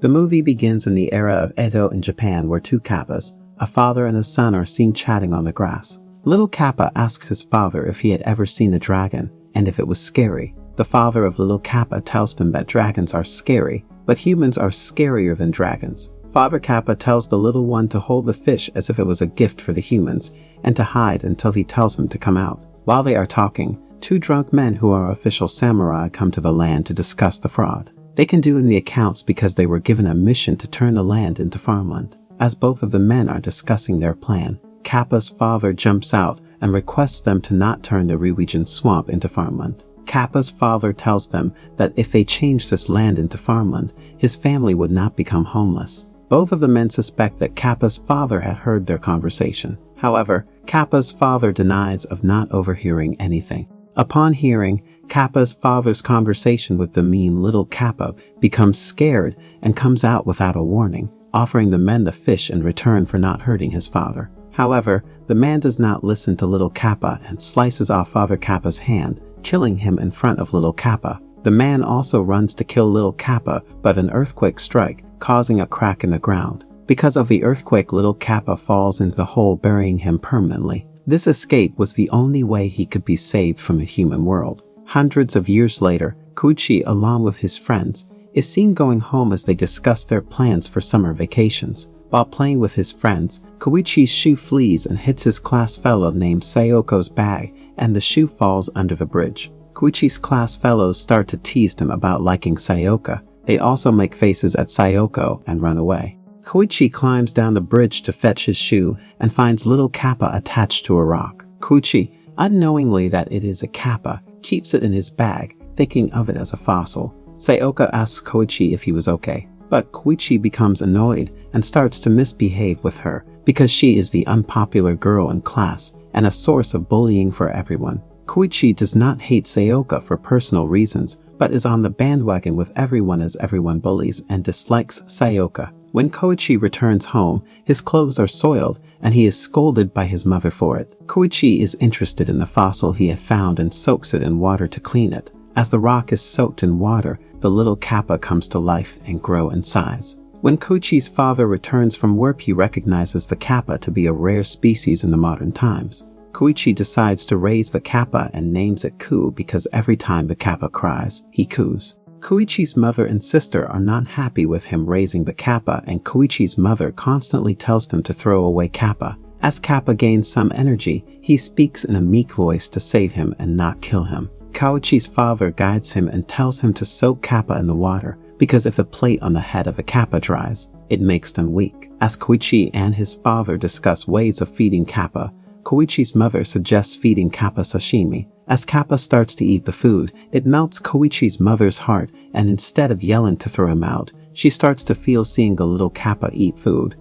The movie begins in the era of Edo in Japan, where two kappas, a father and a son, are seen chatting on the grass. Little Kappa asks his father if he had ever seen a dragon, and if it was scary. The father of little Kappa tells him that dragons are scary, but humans are scarier than dragons. Father Kappa tells the little one to hold the fish as if it was a gift for the humans, and to hide until he tells him to come out. While they are talking, two drunk men who are official samurai come to the land to discuss the fraud. They can do in the accounts because they were given a mission to turn the land into farmland. As both of the men are discussing their plan, Kappa's father jumps out and requests them to not turn the Ryuijin swamp into farmland. Kappa's father tells them that if they change this land into farmland, his family would not become homeless. Both of the men suspect that Kappa's father had heard their conversation. However, Kappa's father denies of not overhearing anything. Upon hearing Kappa's father's conversation with the mean little Kappa, becomes scared and comes out without a warning, offering the men the fish in return for not hurting his father. However, the man does not listen to little Kappa and slices off Father Kappa's hand, killing him in front of little Kappa. The man also runs to kill little Kappa, but an earthquake strikes, causing a crack in the ground. Because of the earthquake, little Kappa falls into the hole, burying him permanently. This escape was the only way he could be saved from the human world. Hundreds of years later, Koichi, along with his friends, is seen going home as they discuss their plans for summer vacations. While playing with his friends, Koichi's shoe flees and hits his class fellow named Sayoko's bag, and the shoe falls under the bridge. Koichi's class fellows start to tease him about liking Sayoko. They also make faces at Sayoko and run away. Koichi climbs down the bridge to fetch his shoe and finds little Kappa attached to a rock. Koichi, unknowingly that it is a Kappa, keeps it in his bag, thinking of it as a fossil. Sayoko asks Koichi if he was okay, but Koichi becomes annoyed and starts to misbehave with her because she is the unpopular girl in class and a source of bullying for everyone. Koichi does not hate Sayoko for personal reasons, but is on the bandwagon with everyone as everyone bullies and dislikes Sayoko. When Koichi returns home, his clothes are soiled and he is scolded by his mother for it. Koichi is interested in the fossil he had found and soaks it in water to clean it. As the rock is soaked in water, the little Kappa comes to life and grows in size. When Koichi's father returns from work, he recognizes the Kappa to be a rare species in the modern times. Koichi decides to raise the Kappa and names it Ku because every time the Kappa cries, he coos. Koichi's mother and sister are not happy with him raising the Kappa, and Koichi's mother constantly tells him to throw away Kappa. As Kappa gains some energy, he speaks in a meek voice to save him and not kill him. Koichi's father guides him and tells him to soak Kappa in the water, because if the plate on the head of a Kappa dries, it makes them weak. As Koichi and his father discuss ways of feeding Kappa, Koichi's mother suggests feeding Kappa sashimi. As Kappa starts to eat the food, it melts Koichi's mother's heart, and instead of yelling to throw him out, she starts to feel seeing the little Kappa eat food.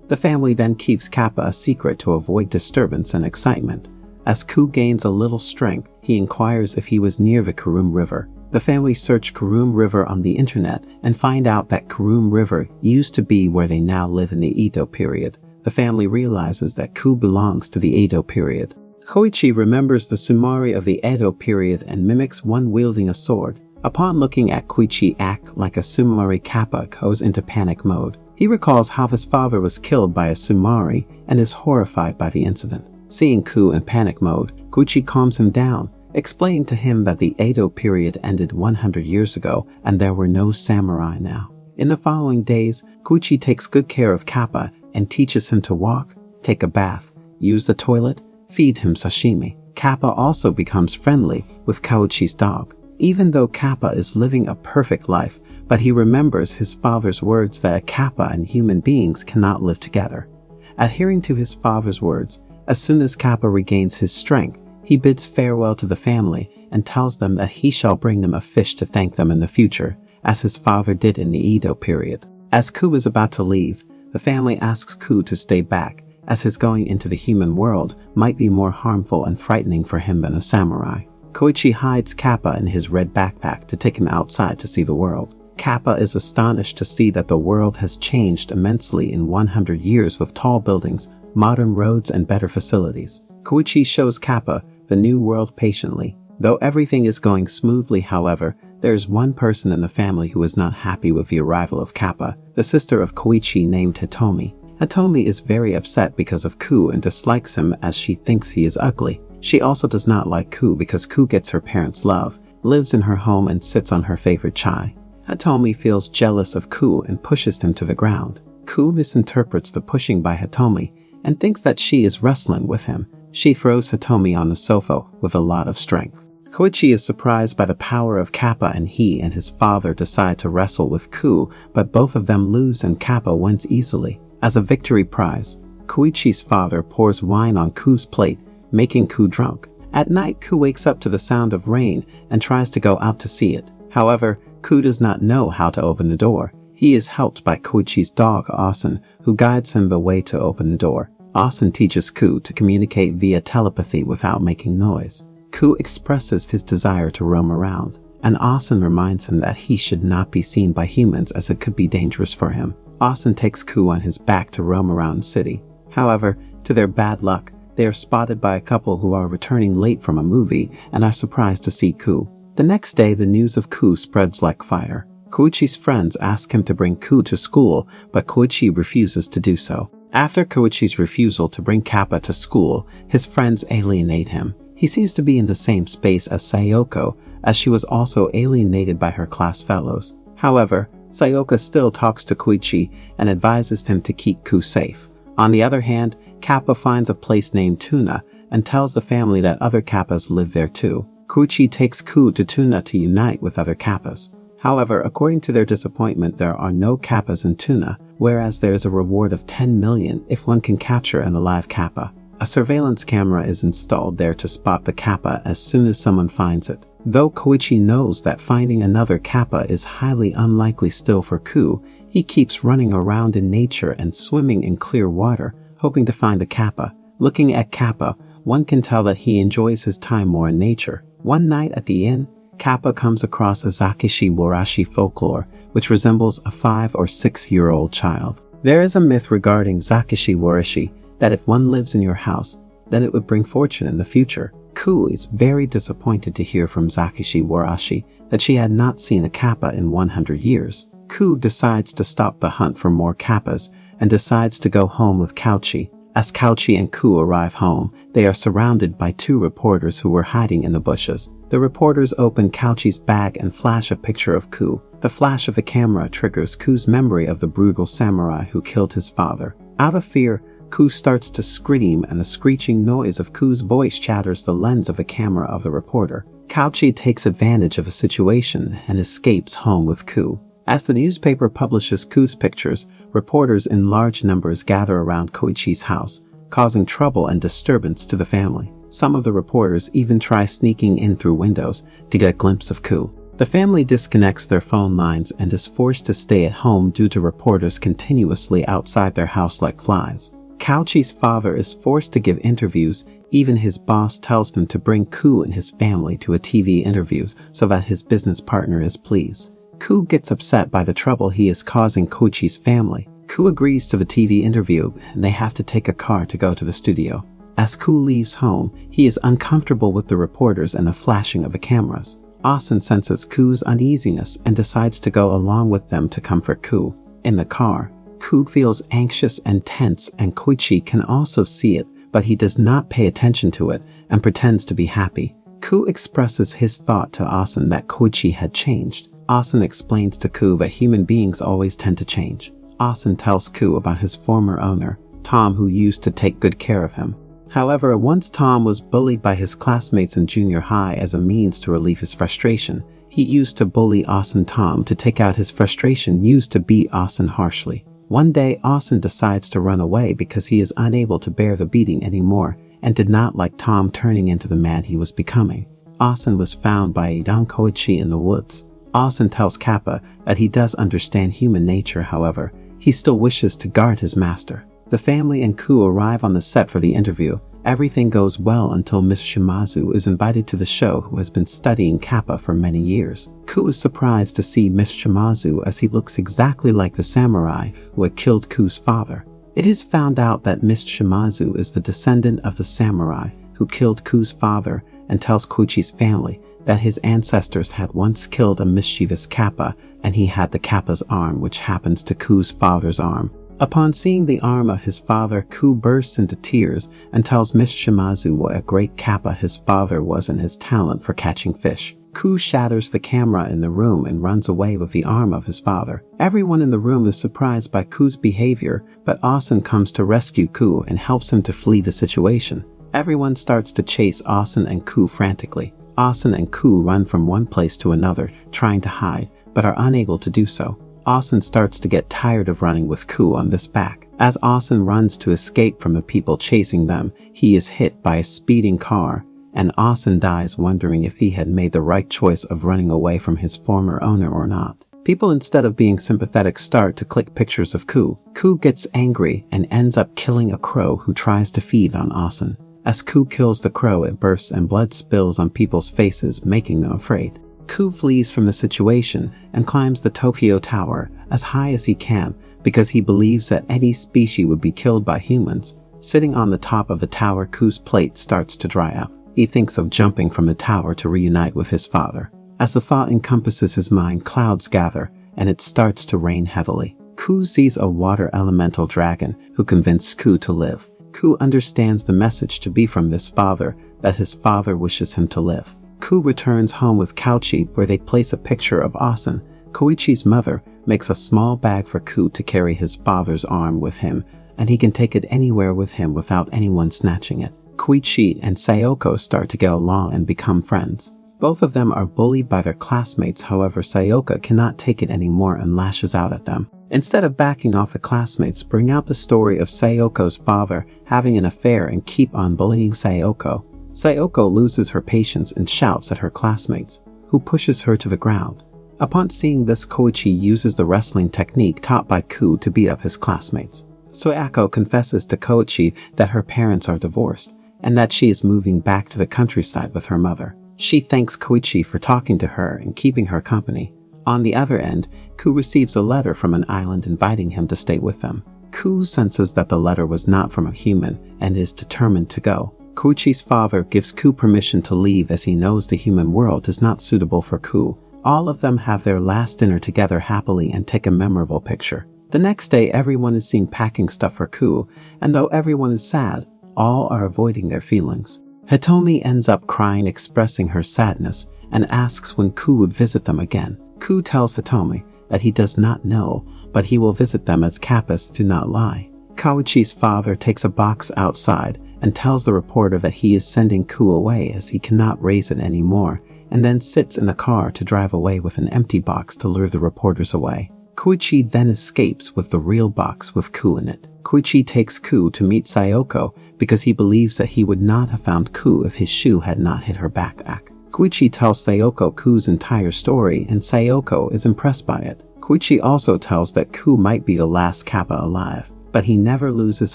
The family then keeps Kappa a secret to avoid disturbance and excitement. As Ku gains a little strength, he inquires if he was near the Kurum River. The family search Kurum River on the internet and find out that Kurum River used to be where they now live in the Edo period. The family realizes that Ku belongs to the Edo period. Koichi remembers the Sumari of the Edo period and mimics one wielding a sword. Upon looking at Koichi act like a Sumari, Kappa goes into panic mode. He recalls how his father was killed by a Sumari and is horrified by the incident. Seeing Ku in panic mode, Koichi calms him down, explaining to him that the Edo period ended 100 years ago and there were no samurai now. In the following days, Koichi takes good care of Kappa and teaches him to walk, take a bath, use the toilet, feed him sashimi. Kappa also becomes friendly with Koichi's dog. Even though Kappa is living a perfect life, but he remembers his father's words that a Kappa and human beings cannot live together. Adhering to his father's words, as soon as Kappa regains his strength, he bids farewell to the family and tells them that he shall bring them a fish to thank them in the future, as his father did in the Edo period. As Ku is about to leave, the family asks Ku to stay back, as his going into the human world might be more harmful and frightening for him than a samurai. Koichi hides Kappa in his red backpack to take him outside to see the world. Kappa is astonished to see that the world has changed immensely in 100 years with tall buildings, modern roads, and better facilities. Koichi shows Kappa the new world patiently. Though everything is going smoothly, however, There is one person in the family who is not happy with the arrival of Kappa, the sister of Koichi named Hitomi. Hitomi is very upset because of Ku and dislikes him as she thinks he is ugly. She also does not like Ku because Ku gets her parents' love, lives in her home and sits on her favorite chai. Hitomi feels jealous of Ku and pushes him to the ground. Ku misinterprets the pushing by Hitomi and thinks that she is wrestling with him. She throws Hitomi on the sofa with a lot of strength. Koichi is surprised by the power of Kappa and he and his father decide to wrestle with Ku, but both of them lose and Kappa wins easily. As a victory prize, Koichi's father pours wine on Ku's plate, making Ku drunk. At night, Ku wakes up to the sound of rain and tries to go out to see it. However, Ku does not know how to open the door. He is helped by Koichi's dog, Asen, who guides him the way to open the door. Asen teaches Ku to communicate via telepathy without making noise. Ku expresses his desire to roam around, and Asen reminds him that he should not be seen by humans as it could be dangerous for him. Asen takes Ku on his back to roam around the city. However, to their bad luck, they are spotted by a couple who are returning late from a movie and are surprised to see Ku. The next day, the news of Ku spreads like fire. Koichi's friends ask him to bring Ku to school, but Koichi refuses to do so. After Koichi's refusal to bring Kappa to school, his friends alienate him. He seems to be in the same space as Sayoko, as she was also alienated by her class fellows. However, Sayoko still talks to Koichi and advises him to keep Ku safe. On the other hand, Kappa finds a place named Tuna and tells the family that other Kappas live there too. Koichi takes Ku to Tuna to unite with other Kappas. However, according to their disappointment, there are no Kappas in Tuna, whereas there is a reward of 10 million if one can capture an alive Kappa. A surveillance camera is installed there to spot the Kappa as soon as someone finds it. Though Koichi knows that finding another Kappa is highly unlikely still for Ku, he keeps running around in nature and swimming in clear water, hoping to find a Kappa. Looking at Kappa, one can tell that he enjoys his time more in nature. One night at the inn, Kappa comes across a Zakishi Warashi folklore, which resembles a 5- or 6-year-old child. There is a myth regarding Zakishi Warashi that if one lives in your house, then it would bring fortune in the future. Ku is very disappointed to hear from Zakishi Warashi that she had not seen a Kappa in 100 years. Ku decides to stop the hunt for more Kappas and decides to go home with Kauchi. As Kauchi and Ku arrive home, they are surrounded by 2 reporters who were hiding in the bushes. The reporters open Kauchi's bag and flash a picture of Ku. The flash of the camera triggers Ku's memory of the brutal samurai who killed his father. Out of fear, Ku starts to scream and the screeching noise of Ku's voice shatters the lens of the camera of the reporter. Kauchi takes advantage of a situation and escapes home with Ku. As the newspaper publishes Ku's pictures, reporters in large numbers gather around Koichi's house, causing trouble and disturbance to the family. Some of the reporters even try sneaking in through windows to get a glimpse of Ku. The family disconnects their phone lines and is forced to stay at home due to reporters continuously outside their house like flies. Kauchi's father is forced to give interviews. Even his boss tells him to bring Ku and his family to a TV interview so that his business partner is pleased. Ku gets upset by the trouble he is causing Koichi's family. Ku agrees to the TV interview and they have to take a car to go to the studio. As Ku leaves home, he is uncomfortable with the reporters and the flashing of the cameras. Asen senses Ku's uneasiness and decides to go along with them to comfort Ku. In the car, Ku feels anxious and tense and Koichi can also see it, but he does not pay attention to it and pretends to be happy. Ku expresses his thought to Asen that Koichi had changed. Asen explains to Ku that human beings always tend to change. Asen tells Ku about his former owner, Tom, who used to take good care of him. However, once Tom was bullied by his classmates in junior high as a means to relieve his frustration. He used to bully Asen Tom to take out his frustration, used to beat Asen harshly. One day, Asen decides to run away because he is unable to bear the beating anymore and did not like Tom turning into the man he was becoming. Asen was found by Idan Koichi in the woods. Asen tells Kappa that he does understand human nature, however, he still wishes to guard his master. The family and Ku arrive on the set for the interview. Everything goes well until Miss Shimazu is invited to the show, who has been studying Kappa for many years. Ku is surprised to see Miss Shimazu as he looks exactly like the samurai who had killed Ku's father. It is found out that Miss Shimazu is the descendant of the samurai who killed Ku's father and tells Koichi's family that his ancestors had once killed a mischievous kappa, and he had the kappa's arm, which happens to Ku's father's arm. Upon seeing the arm of his father, Ku bursts into tears and tells Miss Shimazu what a great kappa his father was and his talent for catching fish. Ku shatters the camera in the room and runs away with the arm of his father. Everyone in the room is surprised by Ku's behavior, but Asen comes to rescue Ku and helps him to flee the situation. Everyone starts to chase Asen and Ku frantically. Asen and Ku run from one place to another, trying to hide, but are unable to do so. Asen starts to get tired of running with Ku on this back. As Asen runs to escape from the people chasing them, he is hit by a speeding car, and Asen dies wondering if he had made the right choice of running away from his former owner or not. People, instead of being sympathetic, start to click pictures of Ku. Ku gets angry and ends up killing a crow who tries to feed on Asen. As Ku kills the crow, it bursts and blood spills on people's faces, making them afraid. Ku flees from the situation and climbs the Tokyo Tower as high as he can because he believes that any species would be killed by humans. Sitting on the top of the tower, Ku's plate starts to dry up. He thinks of jumping from the tower to reunite with his father. As the thought encompasses his mind, clouds gather and it starts to rain heavily. Ku sees a water elemental dragon who convinced Ku to live. Ku understands the message to be from this father, that his father wishes him to live. Ku returns home with Koichi, where they place a picture of Asen. Koichi's mother makes a small bag for Ku to carry his father's arm with him, and he can take it anywhere with him without anyone snatching it. Koichi and Sayoko start to get along and become friends. Both of them are bullied by their classmates, however Sayoko cannot take it anymore and lashes out at them. Instead of backing off, the classmates bring out the story of Sayoko's father having an affair and keep on bullying Sayoko. Sayoko loses her patience and shouts at her classmates, who pushes her to the ground. Upon seeing this, Koichi uses the wrestling technique taught by Ku to beat up his classmates. Sayoko confesses to Koichi that her parents are divorced, and that she is moving back to the countryside with her mother. She thanks Koichi for talking to her and keeping her company. On the other end, Ku receives a letter from an island inviting him to stay with them. Ku senses that the letter was not from a human and is determined to go. Koichi's father gives Ku permission to leave as he knows the human world is not suitable for Ku. All of them have their last dinner together happily and take a memorable picture. The next day, everyone is seen packing stuff for Ku, and though everyone is sad, all are avoiding their feelings. Hitomi ends up crying, expressing her sadness, and asks when Ku would visit them again. Ku tells Hitomi that he does not know, but he will visit them as kappas do not lie. Koichi's father takes a box outside and tells the reporter that he is sending Ku away as he cannot raise it anymore, and then sits in a car to drive away with an empty box to lure the reporters away. Koichi then escapes with the real box with Ku in it. Koichi takes Ku to meet Sayoko because he believes that he would not have found Ku if his shoe had not hit her backpack. Koichi tells Sayoko Ku's entire story, and Sayoko is impressed by it. Koichi also tells that Ku might be the last kappa alive, but he never loses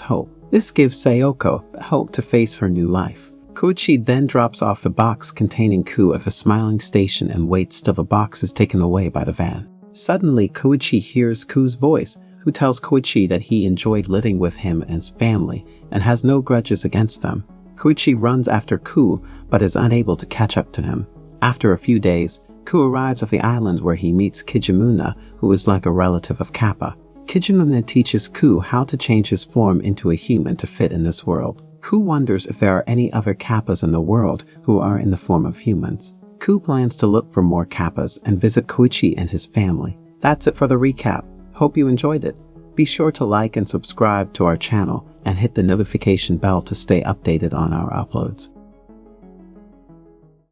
hope. This gives Sayoko the hope to face her new life. Koichi then drops off the box containing Ku at the smiling station and waits till the box is taken away by the van. Suddenly, Koichi hears Ku's voice, who tells Koichi that he enjoyed living with him and his family and has no grudges against them. Koichi runs after Ku, but is unable to catch up to him. After a few days, Ku arrives at the island where he meets Kijimuna, who is like a relative of Kappa. Kijimuna teaches Ku how to change his form into a human to fit in this world. Ku wonders if there are any other kappas in the world who are in the form of humans. Ku plans to look for more kappas and visit Koichi and his family. That's it for the recap. Hope you enjoyed it. Be sure to like and subscribe to our channel and hit the notification bell to stay updated on our uploads.